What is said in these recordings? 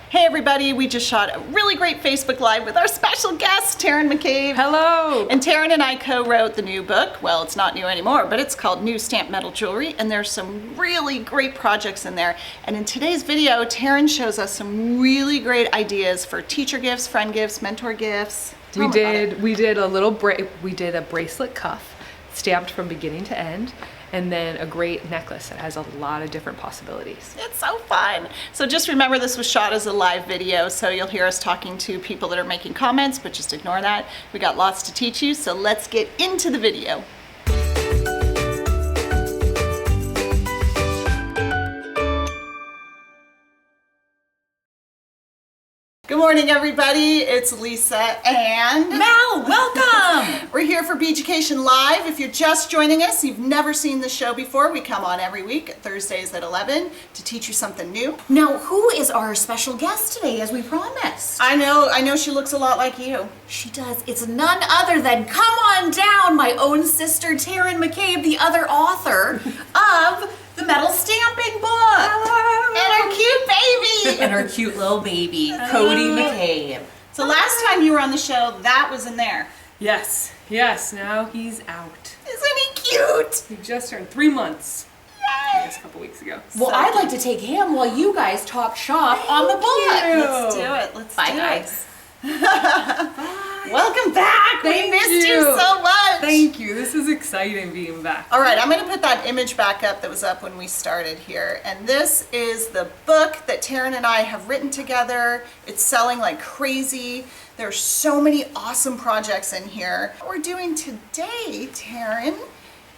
Hey everybody, we just shot a really great Facebook Live with our special guest, Taryn McCabe. Hello! And Taryn and I co-wrote the new book. Well, it's not new anymore, but it's called New Stamped Metal Jewelry, and there's some really great projects in there. And in today's video, Taryn shows us some really great ideas for teacher gifts, friend gifts, mentor gifts. We did a bracelet cuff stamped from beginning to end, and then a great necklace that has a lot of different possibilities. It's so fun. So just remember this was shot as a live video, so you'll hear us talking to people that are making comments, but just ignore that. We got lots to teach you, so let's get into the video. Good morning, everybody. It's Lisa and Mel. Welcome. We're here for Beaducation Live. If you're just joining us, you've never seen the show before, we come on every week, Thursdays at 11, to teach you something new. Now, who is our special guest today, as we promised? I know she looks a lot like you. She does. It's none other than, come on down, my own sister, Taryn McCabe, the other author of the metal stamping book. And our cute baby. And her cute little baby, Cody McCabe. So last time you were on the show, that was in there. Yes, now he's out. Isn't he cute? He just turned 3 months. I guess a couple weeks ago. Well, I'd like to take him while you guys talk shop on the book. Let's do it. Let's Bye, do guys. Welcome back. We missed you so much. Thank you. This is exciting being back. All right, I'm going to put that image back up that was up when we started here. And this is the book that Taryn and I have written together. It's selling like crazy. There's so many awesome projects in here. What we're doing today, Taryn,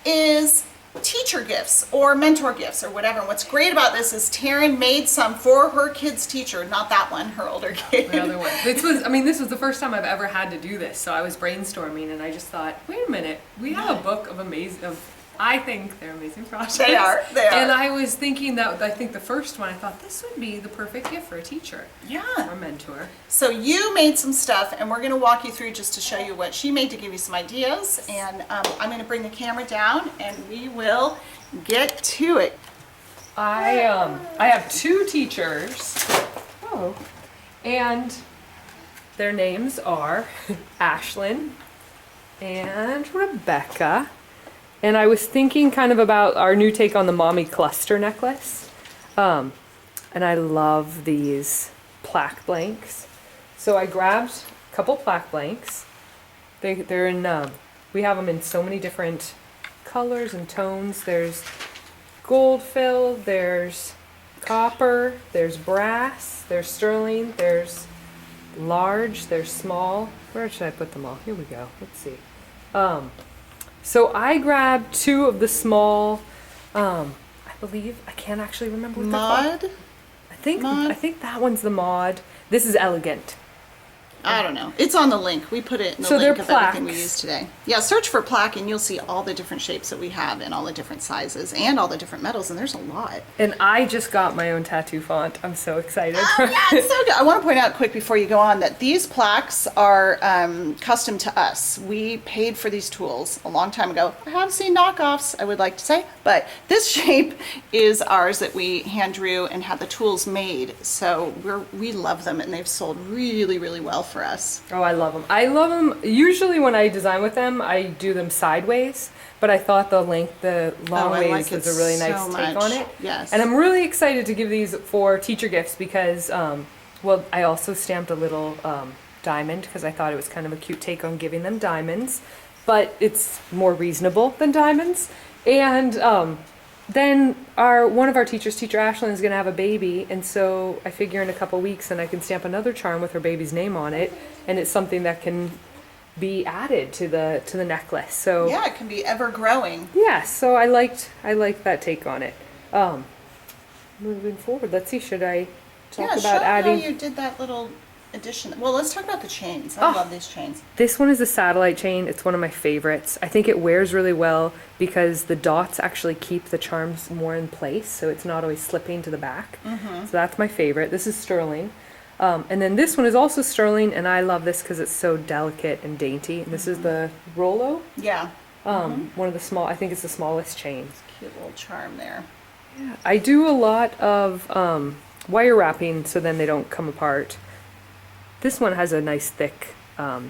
is teacher gifts or mentor gifts or whatever. And what's great about this is Taryn made some for her kid's teacher, not that one, her older kid. The other one. This was the first time I've ever had to do this, so I was brainstorming and I just thought, wait a minute, we have a book of I think they're amazing projects. They are. And I was thinking that, I think the first one, I thought this would be the perfect gift for a teacher. Yeah. Or a mentor. So you made some stuff, and we're going to walk you through just to show you what she made to give you some ideas. And I'm going to bring the camera down, and we will get to it. I have two teachers. Oh. And their names are Ashlyn and Rebecca. And I was thinking kind of about our new take on the mommy cluster necklace. And I love these plaque blanks. So I grabbed a couple plaque blanks. They're in, we have them in so many different colors and tones. There's gold fill, there's copper, there's brass, there's sterling, there's large, there's small. Where should I put them all? Here we go. Let's see. So I grabbed two of the small, I believe, I can't actually remember what they're called. Mod? I think that one's the mod. This is elegant. I don't know. It's on the link. We put it in the So link they're of everything we plaques. used today. Yeah, search for plaque and you'll see all the different shapes that we have and all the different sizes and all the different metals, and there's a lot. And I just got my own tattoo font. I'm so excited. Oh, yeah, it's so good. I want to point out quick before you go on that these plaques are custom to us. We paid for these tools a long time ago. I have seen knockoffs, I would like to say, but this shape is ours that we hand drew and had the tools made. So we love them, and they've sold really, really well for us. Oh, I love them. I love them. Usually when I design with them, I do them sideways, but I thought the long I ways like was it a really nice so take much. on it. Yes. And I'm really excited to give these for teacher gifts because, well, I also stamped a little diamond because I thought it was kind of a cute take on giving them diamonds, but it's more reasonable than diamonds. And then one of our teachers, Teacher Ashlyn, is going to have a baby, and so I figure in a couple weeks then I can stamp another charm with her baby's name on it, and it's something that can be added to the necklace. So Yeah, it can be ever growing. yeah, so I liked that take on it. Moving forward, let's see, should I talk Yeah, about show adding? how you did that little addition. Well, let's talk about the chains. I love these chains. This one is a satellite chain. It's one of my favorites. I think it wears really well because the dots actually keep the charms more in place, so it's not always slipping to the back. So that's my favorite. This is sterling. And then this one is also sterling, and I love this because it's so delicate and dainty. And this is the Rollo. Yeah. One of the small, I think it's the smallest chain. Cute little charm there. I do a lot of wire wrapping so then they don't come apart. This one has a nice thick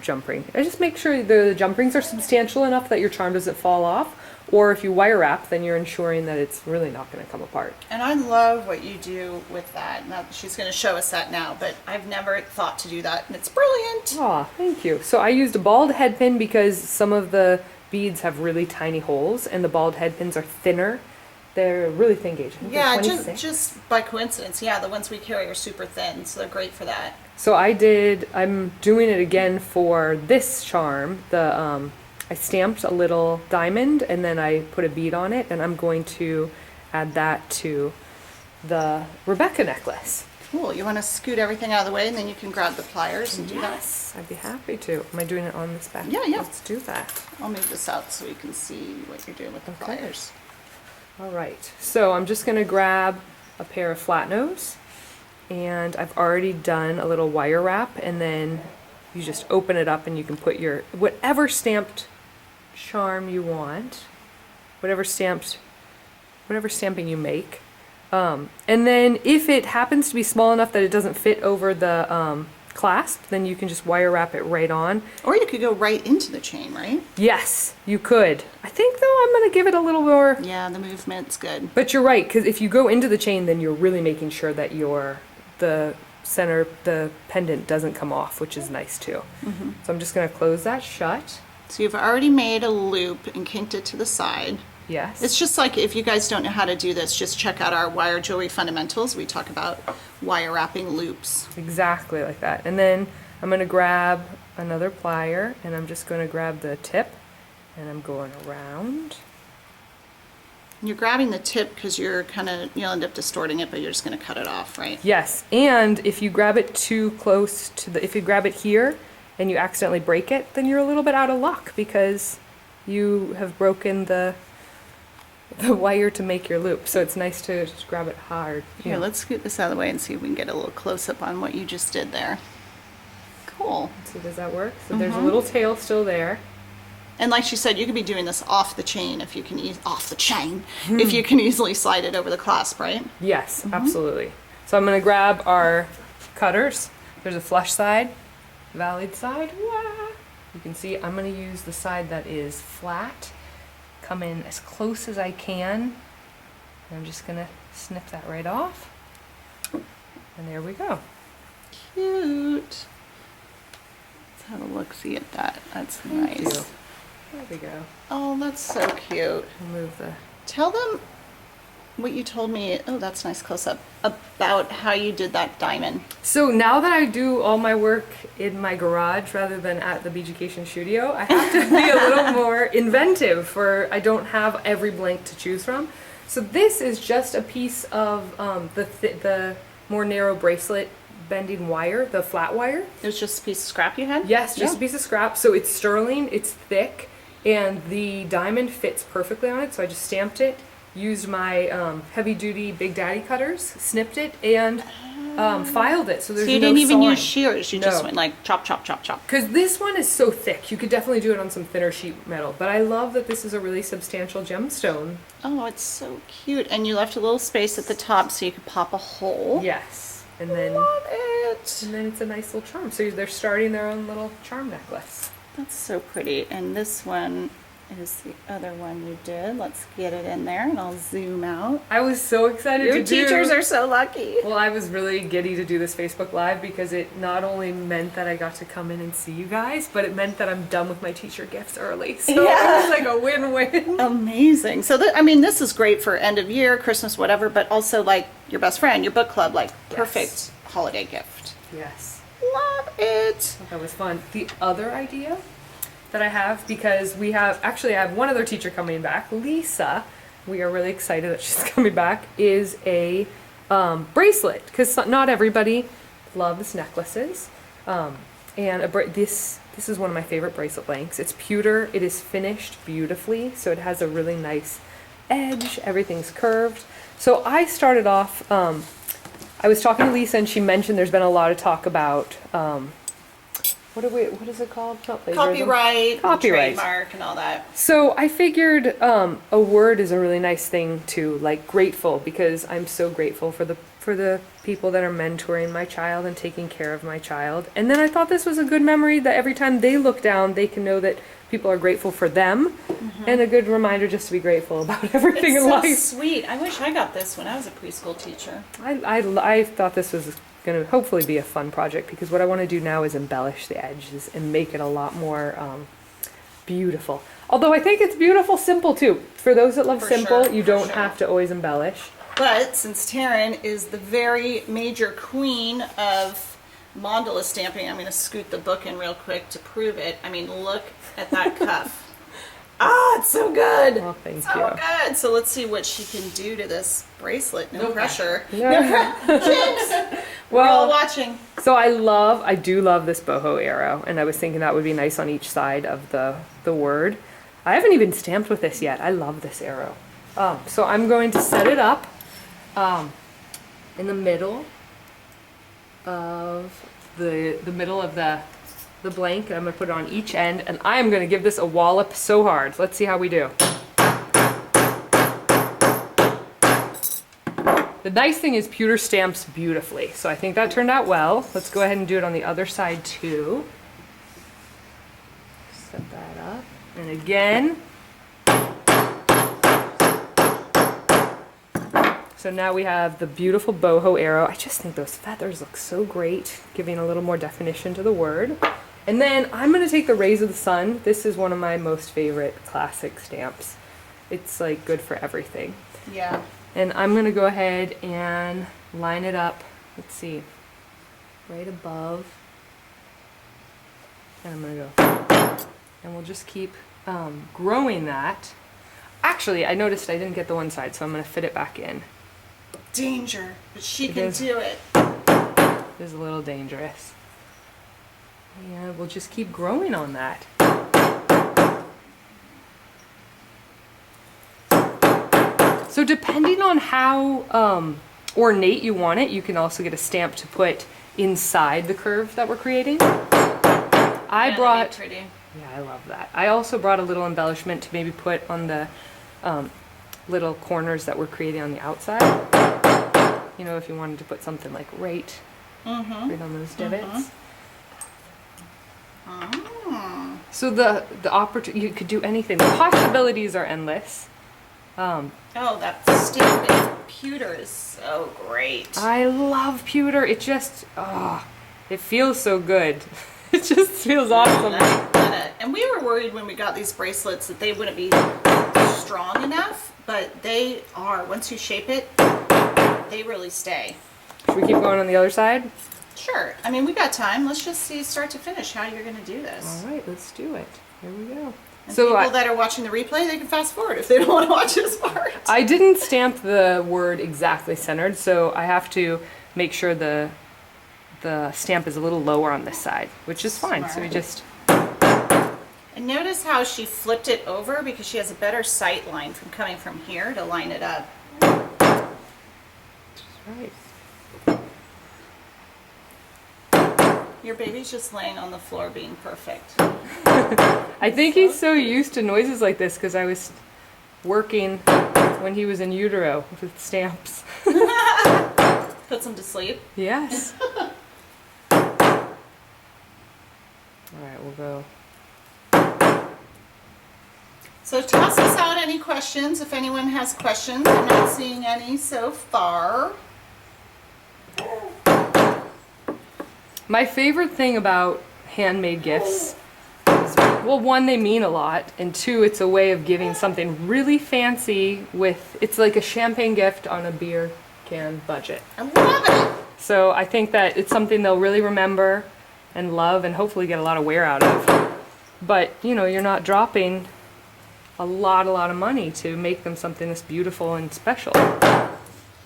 jump ring. I just make sure the jump rings are substantial enough that your charm doesn't fall off, or if you wire wrap, then you're ensuring that it's really not going to come apart. And I love what you do with that. Now, she's going to show us that now, but I've never thought to do that, and it's brilliant. Aw, thank you. So I used a bald head pin because some of the beads have really tiny holes, and the bald head pins are thinner. They're really thin gauge. I think they're Yeah, 26. just by coincidence. Yeah, the ones we carry are super thin, so they're great for that. So I'm doing it again for this charm. I stamped a little diamond and then I put a bead on it, and I'm going to add that to the Rebecca necklace. Cool. You want to scoot everything out of the way, and then you can grab the pliers and do that. Yes, I'd be happy to. Am I doing it on this back? Yeah, yeah. Let's do that. I'll move this out so you can see what you're doing with the Okay. pliers. All right, so I'm just gonna grab a pair of flat nose, and I've already done a little wire wrap, and then you just open it up and you can put your whatever stamped charm you want, whatever stamping you make. And then if it happens to be small enough that it doesn't fit over the clasp, then you can just wire wrap it right on. Or you could go right into the chain, right? Yes, you could. I think though I'm gonna give it a little more. Yeah, the movement's good. But you're right, because if you go into the chain, then you're really making sure that the pendant doesn't come off, which is nice too. Mm-hmm. So I'm just gonna close that shut. So you've already made a loop and kinked it to the side. Yes. It's just like, if you guys don't know how to do this, just check out our wire jewelry fundamentals. We talk about wire wrapping loops. Exactly like that. And then I'm gonna grab another plier, and I'm just gonna grab the tip, and I'm going around. You're grabbing the tip because you'll end up distorting it, but you're just going to cut it off, right? Yes, and if you grab it too close to if you grab it here and you accidentally break it, then you're a little bit out of luck because you have broken the wire to make your loop. So it's nice to just grab it hard. Here, let's scoot this out of the way and see if we can get a little close up on what you just did there. Cool. So does that work? So there's a little tail still there. And like she said, you could be doing this off the chain if you can if you can easily slide it over the clasp, right? Yes, absolutely. So I'm gonna grab our cutters. There's a flush side, valid side. Wah! You can see I'm gonna use the side that is flat. Come in as close as I can. And I'm just gonna snip that right off. And there we go. Cute. Let's have a look-see at that. That's nice. Thank you. There we go. Oh, that's so cute. Remove the. Tell them what you told me. Oh, that's nice close-up. About how you did that diamond. So now that I do all my work in my garage rather than at the Beaducation studio, I have to be a little more inventive I don't have every blank to choose from. So this is just a piece of the more narrow bracelet bending wire, the flat wire. It was just a piece of scrap you had? Yes, just a piece of scrap. So it's sterling, it's thick, and the diamond fits perfectly on it. So I just stamped it, used my heavy duty Big Daddy cutters, snipped it, and filed it. So there's So you no didn't even sawing. use shears, you just No. went like chop, chop, chop, chop. Because this one is so thick, you could definitely do it on some thinner sheet metal. But I love that this is a really substantial gemstone. Oh, it's so cute. And you left a little space at the top so you could pop a hole. Yes. And then Love it. and then it's a nice little charm. So they're starting their own little charm necklace. That's so pretty. And this one is the other one you did. Let's get it in there and I'll zoom out. I was so excited Your to do. teachers are so lucky. Well, I was really giddy to do this Facebook Live because it not only meant that I got to come in and see you guys, but it meant that I'm done with my teacher gifts early. So it was like a win-win. Amazing. So, this is great for end of year, Christmas, whatever, but also like your best friend, your book club, like perfect holiday gift. Yes. Love it. That was fun. The other idea that I have, because I have one other teacher coming back, Lisa. We are really excited that she's coming back, is a bracelet, because not everybody loves necklaces. And this is one of my favorite bracelet blanks. It's pewter. It is finished beautifully, so it has a really nice edge. Everything's curved. So I started off, I was talking to Lisa and she mentioned there's been a lot of talk about, what is it called? Not plagiarism. Copyright, Trademark. trademark, and all that. So I figured a word is a really nice thing to, like grateful, because I'm so grateful for the for the people that are mentoring my child and taking care of my child. And then I thought this was a good memory that every time they look down, they can know that people are grateful for them, and a good reminder just to be grateful about everything It's in so life. sweet. I wish I got this when I was a preschool teacher. I thought this was going to hopefully be a fun project, because what I want to do now is embellish the edges and make it a lot more beautiful. Although I think it's beautiful simple too. For those that love For simple, sure, you for don't sure. have to always embellish. But since Taryn is the very major queen of mandala stamping, I'm going to scoot the book in real quick to prove it. I mean, look at that cuff. It's so good. Well, thank so you. good. So let's see what she can do to this bracelet. No pressure. Yeah. Jinx. We're all Well, watching. so I do love this boho arrow, and I was thinking that would be nice on each side of the word. I haven't even stamped with this yet. I love this arrow. So I'm going to set it up in the middle of the middle of the blank. I'm going to put it on each end, and I am going to give this a wallop so hard. Let's see how we do. The nice thing is pewter stamps beautifully, so I think that turned out well. Let's go ahead and do it on the other side too. Set that up, and again. So now we have the beautiful boho arrow. I just think those feathers look so great, giving a little more definition to the word. And then I'm going to take the rays of the sun. This is one of my most favorite classic stamps. It's like good for everything. Yeah. And I'm going to go ahead and line it up. Let's see. Right above. And I'm going to go. And we'll just keep growing that. Actually, I noticed I didn't get the one side, so I'm going to fit it back in. Danger. But she It can is. do it. It is a little dangerous. And we'll just keep growing on that. So depending on how ornate you want it, you can also get a stamp to put inside the curve that we're creating. I brought, Pretty. yeah, I love that. I also brought a little embellishment to maybe put on the little corners that we're creating on the outside. You know, if you wanted to put something like right on those divots. So the opportunity, you could do anything. The possibilities are endless. Oh, that stamping pewter is so great. I love pewter. It just, it feels so good. It just feels awesome. And we were worried when we got these bracelets that they wouldn't be strong enough, but they are. Once you shape it, they really stay. Should we keep going on the other side? Sure. I mean, we got time. Let's just see start to finish how you're going to do this. All right, let's do it. Here we go. And So people that are watching the replay, they can fast forward if they don't want to watch this part. I didn't stamp the word exactly centered, so I have to make sure the stamp is a little lower on this side, which is fine. So we just... And notice how she flipped it over because she has a better sight line from coming from here to line it up. Right. Your baby's just laying on the floor being perfect. I think he's so used to noises like this because I was working when he was in utero with stamps. Puts him to sleep. Yes. All right, we'll go. So toss us out any questions if anyone has questions. I'm not seeing any so far. My favorite thing about handmade gifts is, well, one, they mean a lot, and two, it's a way of giving something really fancy with, it's like a champagne gift on a beer can budget. I love it. So I think that it's something they'll really remember and love and hopefully get a lot of wear out of. But, you know, you're not dropping a lot of money to make them something that's beautiful and special.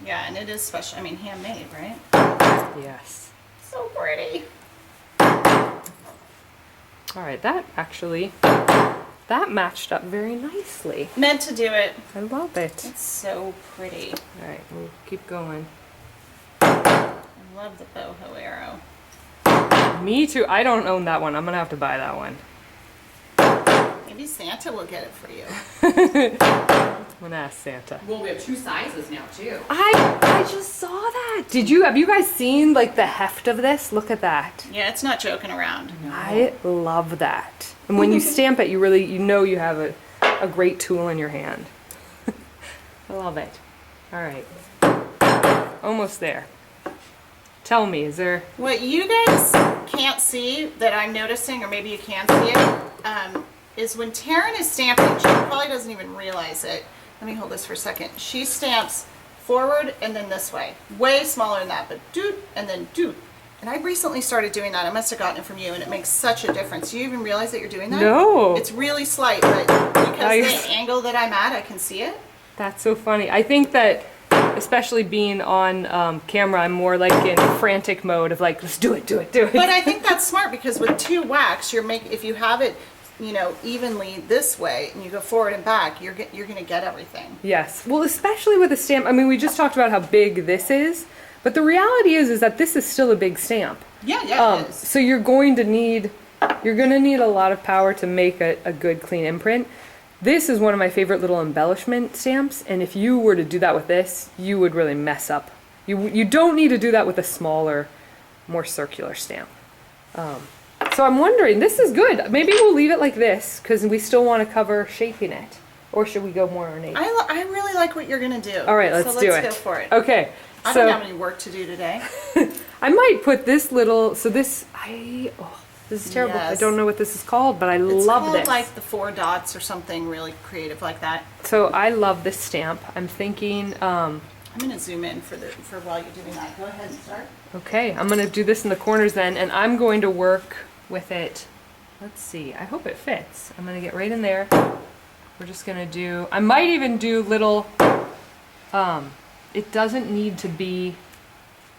Yeah, and it is special. I mean, handmade, right? Yes. So pretty. All right, that matched up very nicely. Meant to do it. I love it. It's so pretty. All right, we'll keep going. I love the boho arrow. Me too. I don't own that one. I'm gonna have to buy that one. Maybe Santa will get it for you. I'm gonna ask Santa. Well, we have 2 sizes now too. I just saw that. Have you guys seen like the heft of this? Look at that. Yeah, it's not joking around. I love that. And when you stamp it, you know you have a great tool in your hand. I love it. All right. Almost there. Tell me, is there... What you guys can't see that I'm noticing, or maybe you can see it, is when Taryn is stamping, she probably doesn't even realize it. Let me hold this for a second. She stamps forward and then this way. Way smaller than that, but doot and then doot. And I recently started doing that. I must have gotten it from you, and it makes such a difference. Do you even realize that you're doing that? No. It's really slight, but because Nice. the angle that I'm at, I can see it. That's so funny. I think that, especially being on camera, I'm more like in frantic mode of like, let's do it. But I think that's smart, because with 2 wax, if you have it, evenly this way, and you go forward and back, you're gonna get everything. Yes. Well, especially with a stamp. I mean, we just talked about how big this is, but the reality is that this is still a big stamp. Yeah, it is. So you're gonna need a lot of power to make a good clean imprint. This is one of my favorite little embellishment stamps, and if you were to do that with this, you would really mess up. You don't need to do that with a smaller, more circular stamp. So I'm wondering, this is good. Maybe we'll leave it like this, because we still want to cover shaping it. Or should we go more ornate? I really like what you're gonna do. All right, let's do it. Let's go for it. Okay. I don't have any work to do today. I might put this little, this is terrible. I Yes. don't know what this is called, but I It's love called this. like the 4 dots or something really creative like that. So I love this stamp. I'm thinking, I'm gonna zoom in for while you're doing that. Go ahead and start. okay, I'm gonna do this in the corners then, and I'm going to work with it. Let's see, I hope it fits. I'm gonna get right in there. We're just gonna do, I might even do little, it doesn't need to be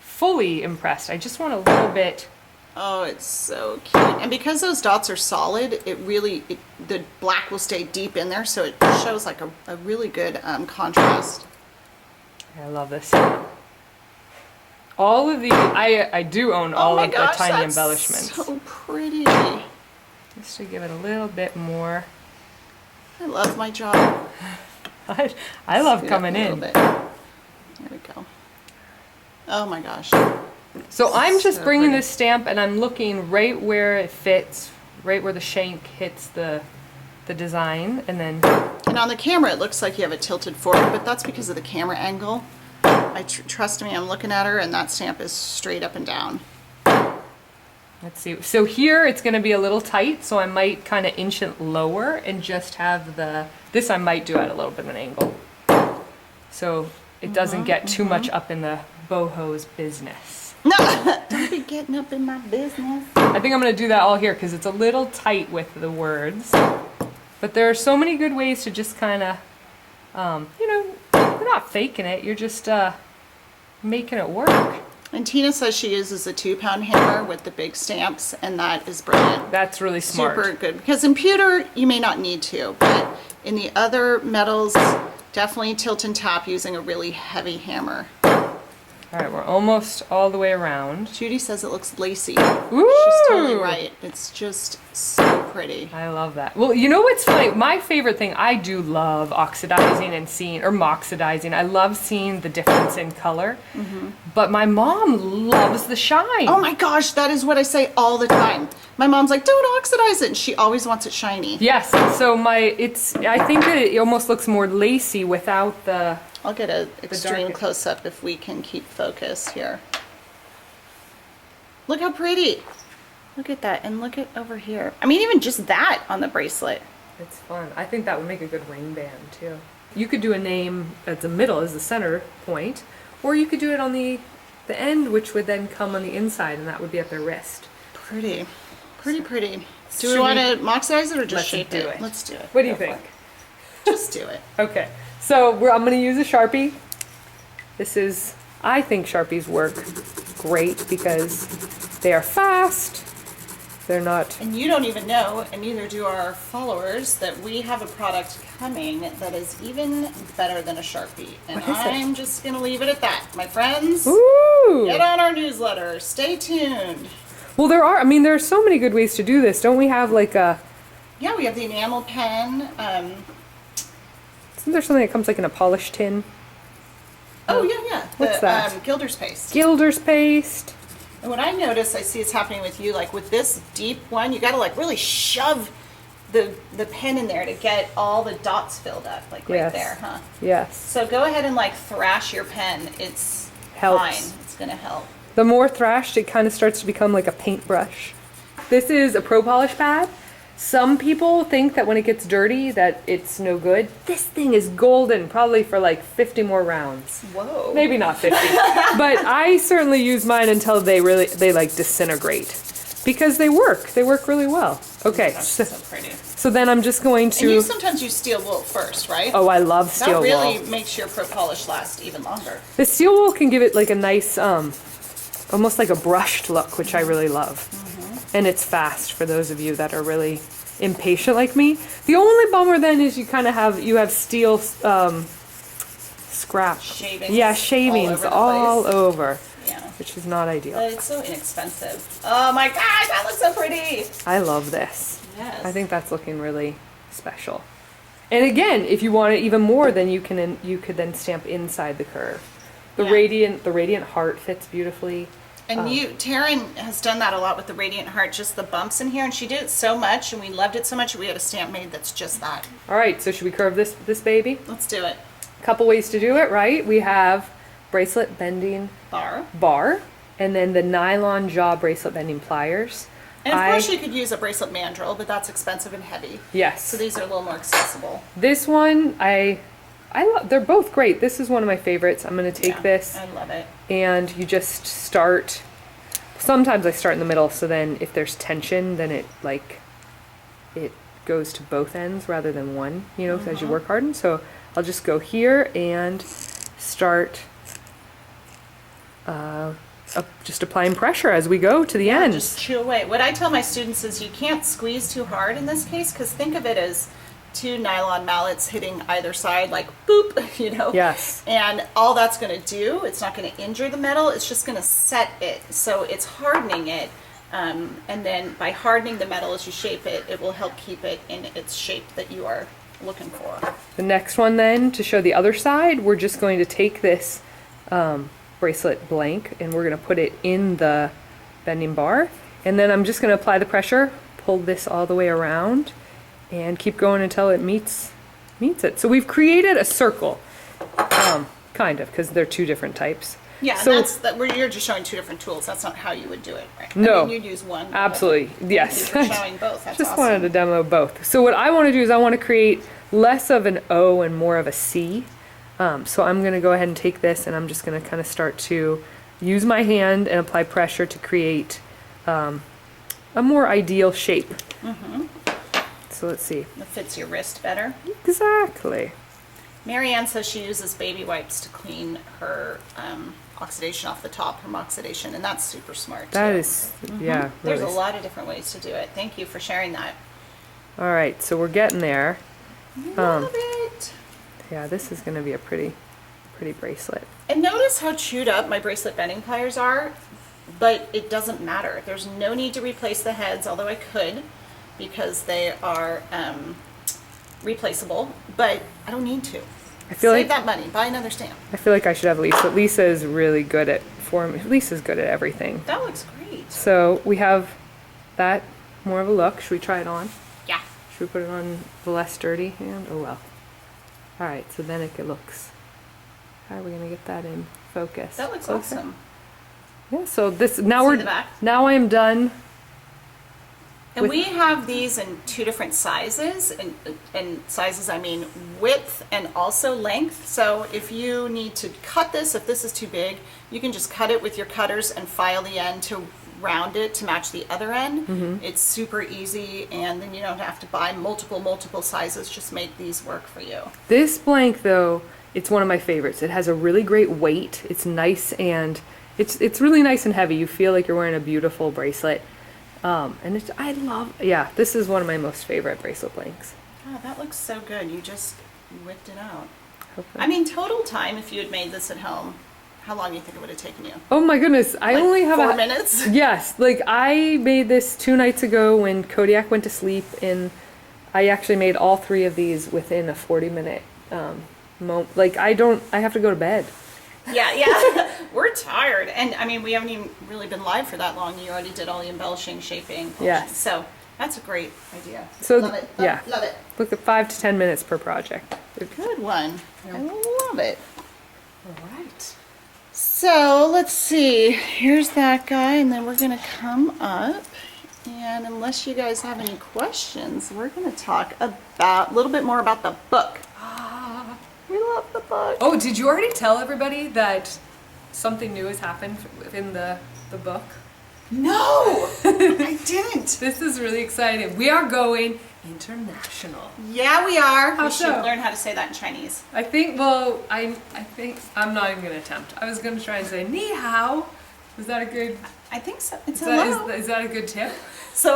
fully impressed. I just want a little bit. Oh, it's so cute. And because those dots are solid, the black will stay deep in there, so it shows like a really good contrast. I love this. All of the, I do own all of the tiny embellishments. So pretty. Just to give it a little bit more. I love my job. I love Speed up coming a little in. bit. There we go. Oh my gosh. So I'm just So bringing pretty. this stamp and I'm looking right where it fits, right where the shank hits the design, and then And on the camera, it looks like you have it tilted forward, but that's because of the camera angle. Trust me, I'm looking at her, and that stamp is straight up and down. let's see. So here it's going to be a little tight, so I might kind of inch it lower and just have this I might do at a little bit of an angle. So it doesn't get too much up in the boho's business. No, don't be getting up in my business. I think I'm going to do that all here because it's a little tight with the words. But there are so many good ways to just kind of, you're not faking it, you're just making it work. And Tina says she uses a 2-pound hammer with the big stamps, and that is brilliant. That's really smart. Super good. Because in pewter, you may not need to, but in the other metals, definitely tilt and tap using a really heavy hammer. All right, we're almost all the way around. Judy says it looks lacy. Ooh! She's totally right. It's just so pretty. I love that. Well, you know what's funny? My favorite thing, I do love oxidizing and seeing, or moxidizing. I love seeing the difference in color. But my mom loves the shine. Oh my gosh, that is what I say all the time. My mom's like, don't oxidize it, and she always wants it shiny. Yes, so I think that it almost looks more lacy without the... I'll get an extreme dark- close-up if we can keep focus here. Look how pretty. Look at that, and look at over here. I mean, even just that on the bracelet. It's fun. I think that would make a good ring band too. You could do a name at the middle as the center point, or you could do it on the end, which would then come on the inside, and that would be at their wrist. Pretty. Pretty, pretty. Do Should we want we- to moxidize it or just Let's shape do it? it. Let's do it. What do you Go for think? it. Just do it. Okay, so I'm going to use a Sharpie. I think Sharpies work great because they are fast. They're not... And you don't even know, and neither do our followers, that we have a product coming that is even better than a Sharpie. And What is it? I'm just going to leave it at that. My friends, Ooh! get on our newsletter. Stay tuned. Well, there are so many good ways to do this. Don't we have like a... Yeah, we have the enamel pen. Isn't there something that comes like in a polished tin? Oh, yeah. What's that? Gilder's paste. Gilder's paste. And what I notice, I see it's happening with you, like with this deep one, you gotta like really shove the pen in there to get all the dots filled up, like right Yes. there, huh? Yes. So go ahead and like thrash your pen. It's Helps. fine. It's gonna help. The more thrashed, it kind of starts to become like a paintbrush. This is a pro polish pad. Some people think that when it gets dirty that it's no good. This thing is golden, probably for like 50 more rounds. Whoa. Maybe not 50, but I certainly use mine until they like disintegrate because they work really well. Okay, That's so so pretty. then I'm just going And you to, sometimes use steel wool first, right? oh, I love steel that really wool. makes your pro polish last even longer. The steel wool can give it like a nice, almost like a brushed look, which I really love. And it's fast for those of you that are really impatient like me. The only bummer then is you kind of have steel scrap. Shavings. Yeah, shavings all over, Yeah. which is not ideal. But it's so inexpensive. Oh my gosh, that looks so pretty. I love this. Yes. I think that's looking really special. And again, if you want it even more, then you could then stamp inside the curve. The Yeah. radiant heart fits beautifully. And Taryn has done that a lot with the Radiant Heart, just the bumps in here, and she did it so much, and we loved it so much, we had a stamp made that's just that. All right, so should we curve this baby? Let's do it. Couple ways to do it, right? We have bracelet bending bar, and then the nylon jaw bracelet bending pliers. And of course you could use a bracelet mandrel, but that's expensive and heavy. Yes. So these are a little more accessible. This one, I love, they're both great. This is one of my favorites. I'm gonna take this. I love it. And you just start, sometimes I start in the middle, so then if there's tension, then it goes to both ends rather than one, as you work harden. So I'll just go here and start just applying pressure as we go to the ends. Just chew away. What I tell my students is you can't squeeze too hard in this case, because think of it as two nylon mallets hitting either side, like boop, Yes. And all that's going to do, it's not going to injure the metal, it's just going to set it. So it's hardening it. And then by hardening the metal as you shape it, it will help keep it in its shape that you are looking for. The next one then, to show the other side, we're just going to take this bracelet blank and we're going to put it in the bending bar. And then I'm just going to apply the pressure, pull this all the way around, and keep going until it meets it. So we've created a circle, kind of, because they're two different types. Yeah, so and that's where you're just showing two different tools. That's not how you would do it, right? No. I mean, you'd use one. Absolutely, yes. Thank you for showing both. That's Just awesome. wanted to demo both. So what I want to do is I want to create less of an O and more of a C. So I'm going to go ahead and take this and I'm just going to kind of start to use my hand and apply pressure to create a more ideal shape. So let's see. It fits your wrist better. Exactly. Marianne says she uses baby wipes to clean her oxidation off the top, her oxidation, and that's super smart too. That is, yeah. There's really. a lot of different ways to do it. Thank you for sharing that. All right, so we're getting there. Love it. Yeah, this is going to be a pretty bracelet. And notice how chewed up my bracelet bending pliers are, but it doesn't matter. There's no need to replace the heads, although I could, because they are replaceable, but I don't need to. I feel Save like that money, buy another stamp. I feel like I should have Lisa. Lisa is really good at Lisa's good at everything. That looks great. So we have that more of a look. Should we try it on? Yeah. Should we put it on the less dirty hand? Oh well. All right, so then it looks. How are we gonna get that in focus? That looks Closer? awesome. Yeah. So this now See we're the back? now I am done. And we have these in two different sizes, and sizes I mean width and also length. So if you need to cut this, if this is too big, you can just cut it with your cutters and file the end to round it to match the other end. It's super easy, and then you don't have to buy multiple sizes. Just make these work for you. This blank though, it's one of my favorites. It has a really great weight. It's nice and it's really nice and heavy. You feel like you're wearing a beautiful bracelet. And this is one of my most favorite bracelet blanks. Oh, that looks so good. You just whipped it out. Hopefully. I mean, total time, if you had made this at home, how long do you think it would have taken you? Oh my goodness, I Like only have 4 minutes? Yes, like I made this 2 nights ago when Kodiak went to sleep, and I actually made all 3 of these within a 40-minute like I have to go to bed. Yeah. We're tired. And I mean, we haven't even really been live for that long. You already did all the embellishing, shaping. polishing. Yes. So that's a great idea. So love it. yeah. Love it. Look at 5 to 10 minutes per project. Good one. I love it. All right. So let's see. Here's that guy, and then we're gonna come up. And unless you guys have any questions, we're gonna talk about a little bit more about the book. We love the book. Oh, did you already tell everybody that something new has happened within the book? No, I didn't. This is really exciting. We are going international. Yeah, we are. How we should so? learn how to say that in Chinese. I think, well, I think, I'm not even going to attempt. I was going to try and say, ni hao. Is that a good, I think so. It's is hello. that a good tip? So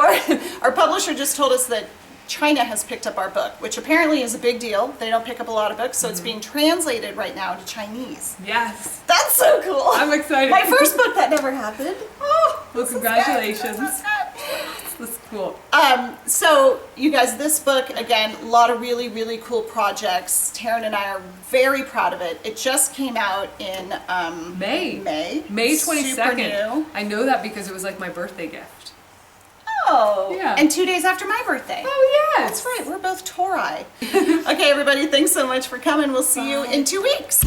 our publisher just told us that China has picked up our book, which apparently is a big deal. They don't pick up a lot of books, so it's being translated right now to Chinese. Yes. That's so cool. I'm excited. My first book, that never happened. Oh, Well, this is congratulations. good. This is good. That's cool. So you guys, this book, again, a lot of really, really cool projects. Taryn and I are very proud of it. It just came out in May. May Super 22nd. new. I know that because it was like my birthday gift. Oh, Yeah. and 2 days after my birthday. Oh, yes. That's right, we're both Tauri. Okay, everybody, thanks so much for coming. We'll see you in 2 weeks.